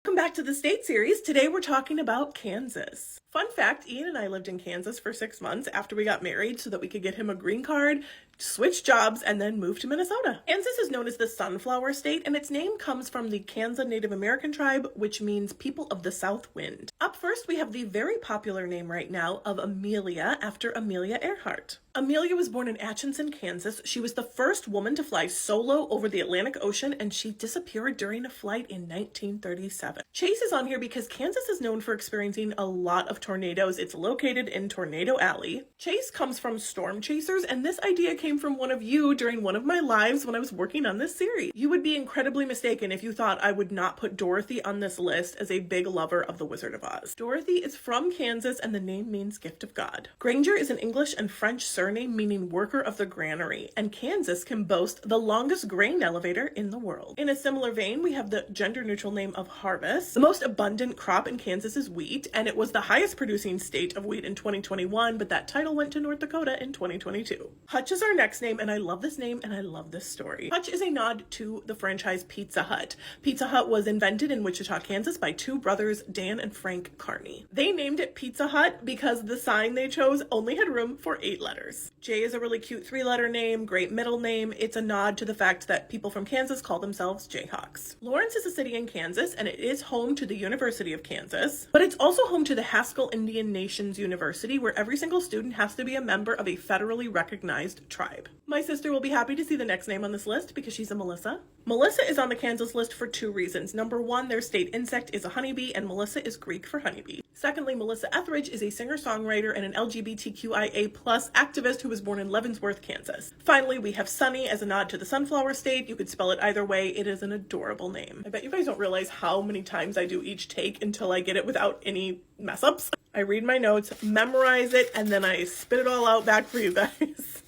Welcome back to the State Series. Today we're talking about Kansas. Fun fact, Ian and I lived in Kansas for 6 months after we got married so that we could get him a green card, switch jobs, and then move to Minnesota. Kansas is known as the Sunflower State, and its name comes from the Kansa Native American tribe, which means people of the South Wind. Up first, we have the very popular name right now of Amelia, after Amelia Earhart. Amelia was born in Atchison, Kansas. She was the first woman to fly solo over the Atlantic Ocean, and she disappeared during a flight in 1937. Chase is on here because Kansas is known for experiencing a lot of tornadoes. It's located in Tornado Alley. Chase comes from storm chasers, and this idea came from one of you during one of my lives when I was working on this series. You would be incredibly mistaken if you thought I would not put Dorothy on this list as a big lover of The Wizard of Oz. Dorothy is from Kansas, and the name means gift of God. Granger is an English and French surname meaning worker of the granary, and Kansas can boast the longest grain elevator in the world. In a similar vein, we have the gender-neutral name of harvest. The most abundant crop in Kansas is wheat, and it was the highest producing state of wheat in 2021, but that title went to North Dakota in 2022. Hutch is our next name, and I love this name and I love this story. Hutch is a nod to the franchise Pizza Hut. Pizza Hut was invented in Wichita, Kansas by two brothers, Dan and Frank Carney. They named it Pizza Hut because the sign they chose only had room for 8 letters. Jay is a really cute 3-letter name, great middle name. It's a nod to the fact that people from Kansas call themselves Jayhawks. Lawrence is a city in Kansas, and it is home to the University of Kansas, but it's also home to the Haskell Indian Nations University, where every single student has to be a member of a federally recognized tribe. My sister will be happy to see the next name on this list because she's a Melissa. Melissa is on the Kansas list for 2 reasons. Number 1, their state insect is a honeybee, and Melissa is Greek for honeybee. Secondly, Melissa Etheridge is a singer-songwriter and an LGBTQIA+ activist who was born in Leavenworth, Kansas. Finally, we have Sunny as a nod to the Sunflower State. You could spell it either way. It is an adorable name. I bet you guys don't realize how many times I do each take until I get it without any mess-ups. I read my notes, memorize it, and then I spit it all out back for you guys.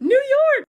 New York!